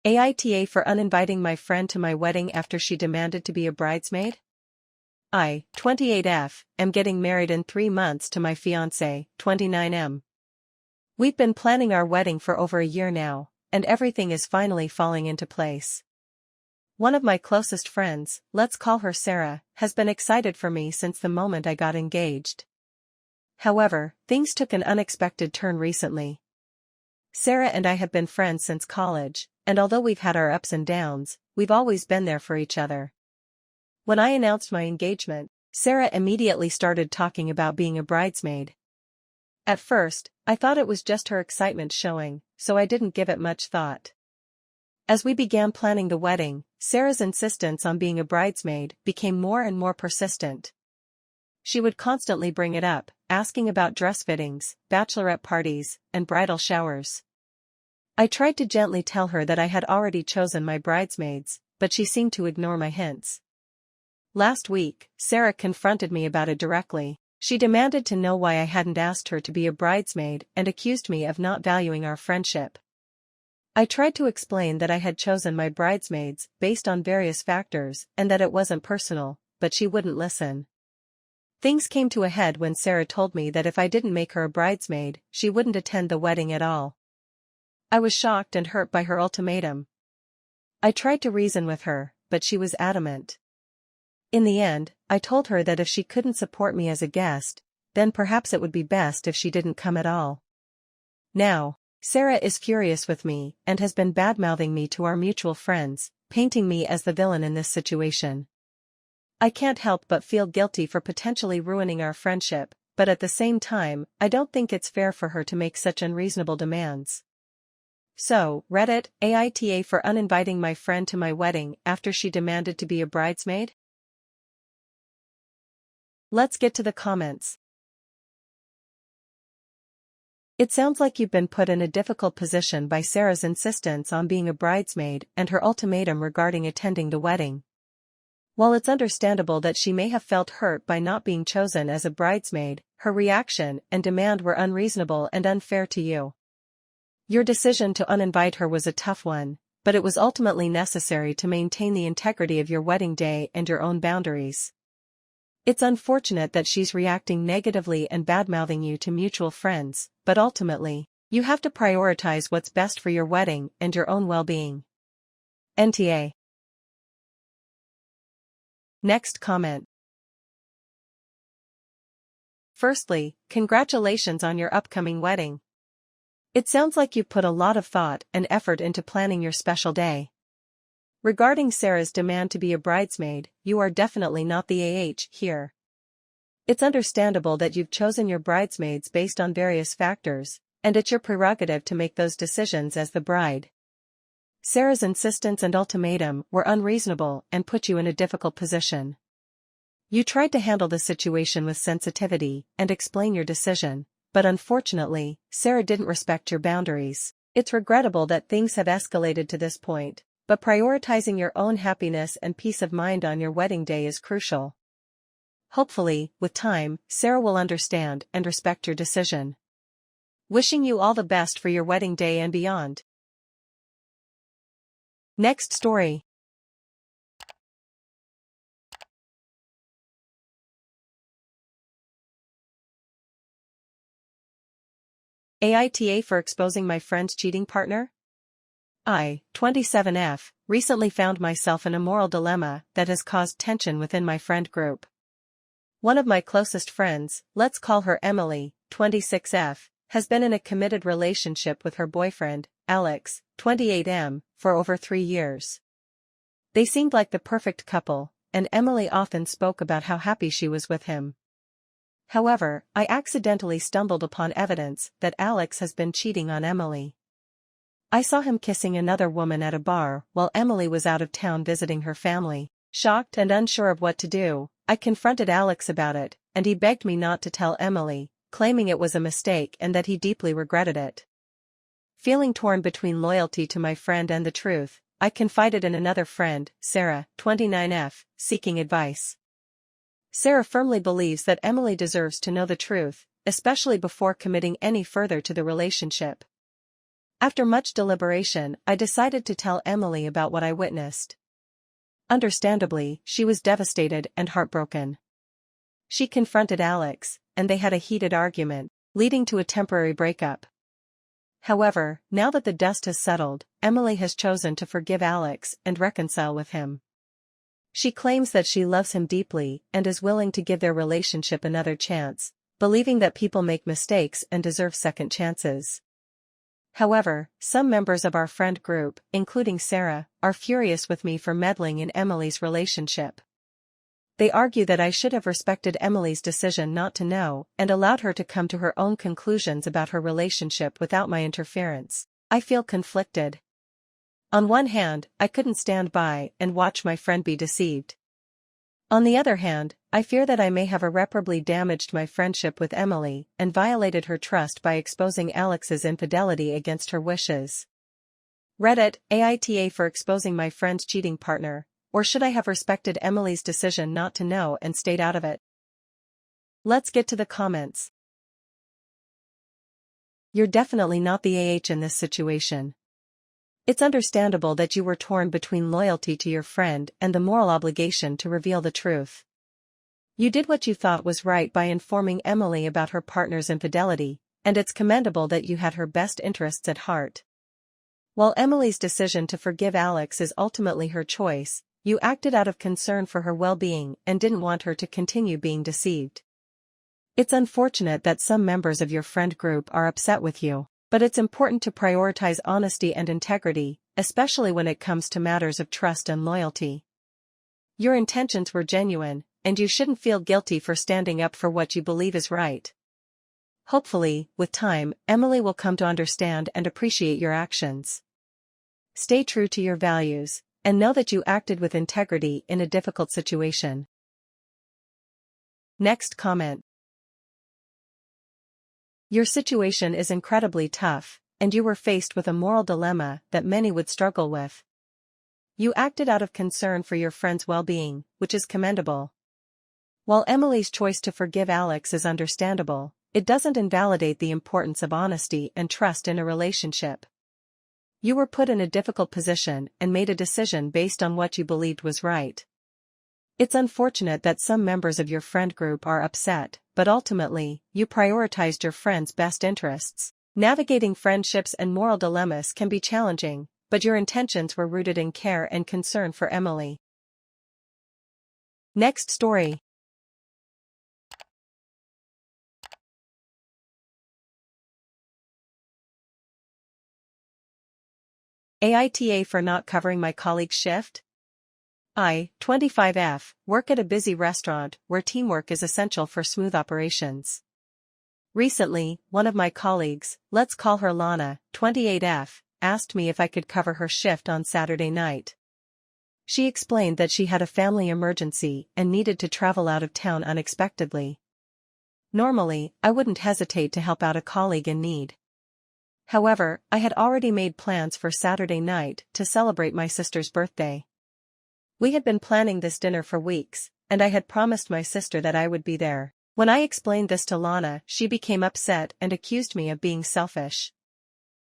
AITA for uninviting my friend to my wedding after she demanded to be a bridesmaid? I, 28F, am getting married in 3 months to my fiancé, 29M. We've been planning our wedding for over a year now, and everything is finally falling into place. One of my closest friends, let's call her Sarah, has been excited for me since the moment I got engaged. However, things took an unexpected turn recently. Sarah and I have been friends since college, and although we've had our ups and downs, we've always been there for each other. When I announced my engagement, Sarah immediately started talking about being a bridesmaid. At first, I thought it was just her excitement showing, so I didn't give it much thought. As we began planning the wedding, Sarah's insistence on being a bridesmaid became more and more persistent. She would constantly bring it up, asking about dress fittings, bachelorette parties, and bridal showers. I tried to gently tell her that I had already chosen my bridesmaids, but she seemed to ignore my hints. Last week, Sarah confronted me about it directly. She demanded to know why I hadn't asked her to be a bridesmaid and accused me of not valuing our friendship. I tried to explain that I had chosen my bridesmaids based on various factors and that it wasn't personal, but she wouldn't listen. Things came to a head when Sarah told me that if I didn't make her a bridesmaid, she wouldn't attend the wedding at all. I was shocked and hurt by her ultimatum. I tried to reason with her, but she was adamant. In the end, I told her that if she couldn't support me as a guest, then perhaps it would be best if she didn't come at all. Now, Sarah is furious with me and has been bad-mouthing me to our mutual friends, painting me as the villain in this situation. I can't help but feel guilty for potentially ruining our friendship, but at the same time, I don't think it's fair for her to make such unreasonable demands. So, Reddit, AITA for uninviting my friend to my wedding after she demanded to be a bridesmaid? Let's get to the comments. It sounds like you've been put in a difficult position by Sarah's insistence on being a bridesmaid and her ultimatum regarding attending the wedding. While it's understandable that she may have felt hurt by not being chosen as a bridesmaid, her reaction and demand were unreasonable and unfair to you. Your decision to uninvite her was a tough one, but it was ultimately necessary to maintain the integrity of your wedding day and your own boundaries. It's unfortunate that she's reacting negatively and badmouthing you to mutual friends, but ultimately, you have to prioritize what's best for your wedding and your own well-being. NTA. Next comment. Firstly, congratulations on your upcoming wedding. It sounds like you put a lot of thought and effort into planning your special day. Regarding Sarah's demand to be a bridesmaid, you are definitely not the AH here. It's understandable that you've chosen your bridesmaids based on various factors, and it's your prerogative to make those decisions as the bride. Sarah's insistence and ultimatum were unreasonable and put you in a difficult position. You tried to handle the situation with sensitivity and explain your decision, but unfortunately, Sarah didn't respect your boundaries. It's regrettable that things have escalated to this point, but prioritizing your own happiness and peace of mind on your wedding day is crucial. Hopefully, with time, Sarah will understand and respect your decision. Wishing you all the best for your wedding day and beyond. Next story. AITA for exposing my friend's cheating partner? I, 27F, recently found myself in a moral dilemma that has caused tension within my friend group. One of my closest friends, let's call her Emily, 26F, has been in a committed relationship with her boyfriend, Alex, 28M, for over 3 years. They seemed like the perfect couple, and Emily often spoke about how happy she was with him. However, I accidentally stumbled upon evidence that Alex has been cheating on Emily. I saw him kissing another woman at a bar while Emily was out of town visiting her family. Shocked and unsure of what to do, I confronted Alex about it, and he begged me not to tell Emily, claiming it was a mistake and that he deeply regretted it. Feeling torn between loyalty to my friend and the truth, I confided in another friend, Sarah, 29F, seeking advice. Sarah firmly believes that Emily deserves to know the truth, especially before committing any further to the relationship. After much deliberation, I decided to tell Emily about what I witnessed. Understandably, she was devastated and heartbroken. She confronted Alex, and they had a heated argument, leading to a temporary breakup. However, now that the dust has settled, Emily has chosen to forgive Alex and reconcile with him. She claims that she loves him deeply and is willing to give their relationship another chance, believing that people make mistakes and deserve second chances. However, some members of our friend group, including Sarah, are furious with me for meddling in Emily's relationship. They argue that I should have respected Emily's decision not to know and allowed her to come to her own conclusions about her relationship without my interference. I feel conflicted. On one hand, I couldn't stand by and watch my friend be deceived. On the other hand, I fear that I may have irreparably damaged my friendship with Emily and violated her trust by exposing Alex's infidelity against her wishes. Reddit, AITA for exposing my friend's cheating partner, or should I have respected Emily's decision not to know and stayed out of it? Let's get to the comments. You're definitely not the AH in this situation. It's understandable that you were torn between loyalty to your friend and the moral obligation to reveal the truth. You did what you thought was right by informing Emily about her partner's infidelity, and it's commendable that you had her best interests at heart. While Emily's decision to forgive Alex is ultimately her choice, you acted out of concern for her well-being and didn't want her to continue being deceived. It's unfortunate that some members of your friend group are upset with you, but it's important to prioritize honesty and integrity, especially when it comes to matters of trust and loyalty. Your intentions were genuine, and you shouldn't feel guilty for standing up for what you believe is right. Hopefully, with time, Emily will come to understand and appreciate your actions. Stay true to your values, and know that you acted with integrity in a difficult situation. Next comment. Your situation is incredibly tough, and you were faced with a moral dilemma that many would struggle with. You acted out of concern for your friend's well-being, which is commendable. While Emily's choice to forgive Alex is understandable, it doesn't invalidate the importance of honesty and trust in a relationship. You were put in a difficult position and made a decision based on what you believed was right. It's unfortunate that some members of your friend group are upset, but ultimately, you prioritized your friend's best interests. Navigating friendships and moral dilemmas can be challenging, but your intentions were rooted in care and concern for Emily. Next story. AITA for not covering my colleague's shift? I, 25F, work at a busy restaurant where teamwork is essential for smooth operations. Recently, one of my colleagues, let's call her Lana, 28F, asked me if I could cover her shift on Saturday night. She explained that she had a family emergency and needed to travel out of town unexpectedly. Normally, I wouldn't hesitate to help out a colleague in need. However, I had already made plans for Saturday night to celebrate my sister's birthday. We had been planning this dinner for weeks, and I had promised my sister that I would be there. When I explained this to Lana, she became upset and accused me of being selfish.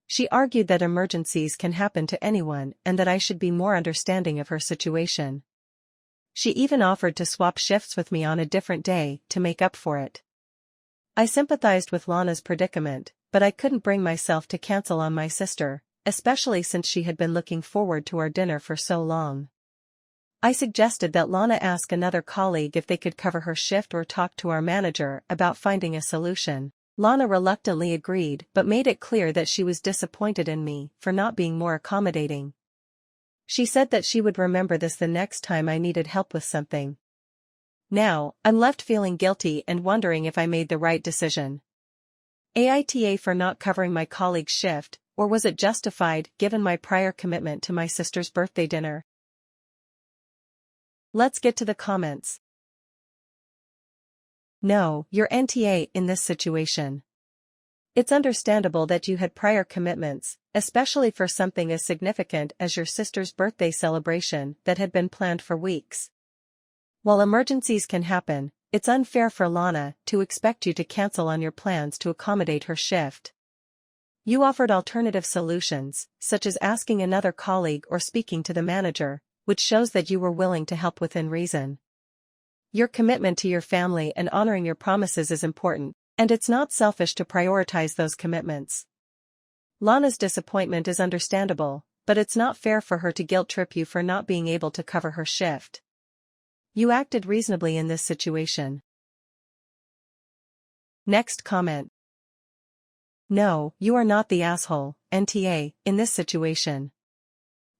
She argued that emergencies can happen to anyone and that I should be more understanding of her situation. She even offered to swap shifts with me on a different day to make up for it. I sympathized with Lana's predicament, but I couldn't bring myself to cancel on my sister, especially since she had been looking forward to our dinner for so long. I suggested that Lana ask another colleague if they could cover her shift or talk to our manager about finding a solution. Lana reluctantly agreed but made it clear that she was disappointed in me for not being more accommodating. She said that she would remember this the next time I needed help with something. Now, I'm left feeling guilty and wondering if I made the right decision. AITA for not covering my colleague's shift, or was it justified given my prior commitment to my sister's birthday dinner? Let's get to the comments. No, you're NTA in this situation. It's understandable that you had prior commitments, especially for something as significant as your sister's birthday celebration that had been planned for weeks. While emergencies can happen, it's unfair for Lana to expect you to cancel on your plans to accommodate her shift. You offered alternative solutions, such as asking another colleague or speaking to the manager, which shows that you were willing to help within reason. Your commitment to your family and honoring your promises is important, and it's not selfish to prioritize those commitments. Lana's disappointment is understandable, but it's not fair for her to guilt-trip you for not being able to cover her shift. You acted reasonably in this situation. Next comment. No, you are not the asshole, NTA, in this situation.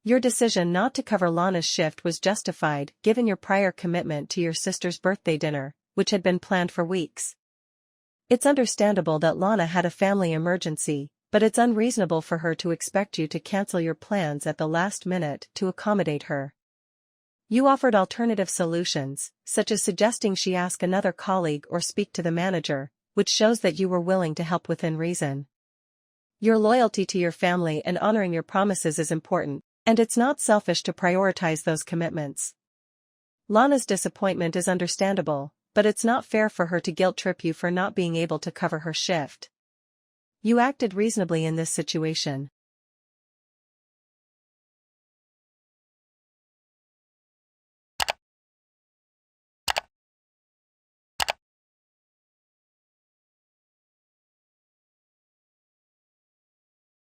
Your decision not to cover Lana's shift was justified given your prior commitment to your sister's birthday dinner, which had been planned for weeks. It's understandable that Lana had a family emergency, but it's unreasonable for her to expect you to cancel your plans at the last minute to accommodate her. You offered alternative solutions, such as suggesting she ask another colleague or speak to the manager, which shows that you were willing to help within reason. Your loyalty to your family and honoring your promises is important, and it's not selfish to prioritize those commitments. Lana's disappointment is understandable, but it's not fair for her to guilt-trip you for not being able to cover her shift. You acted reasonably in this situation.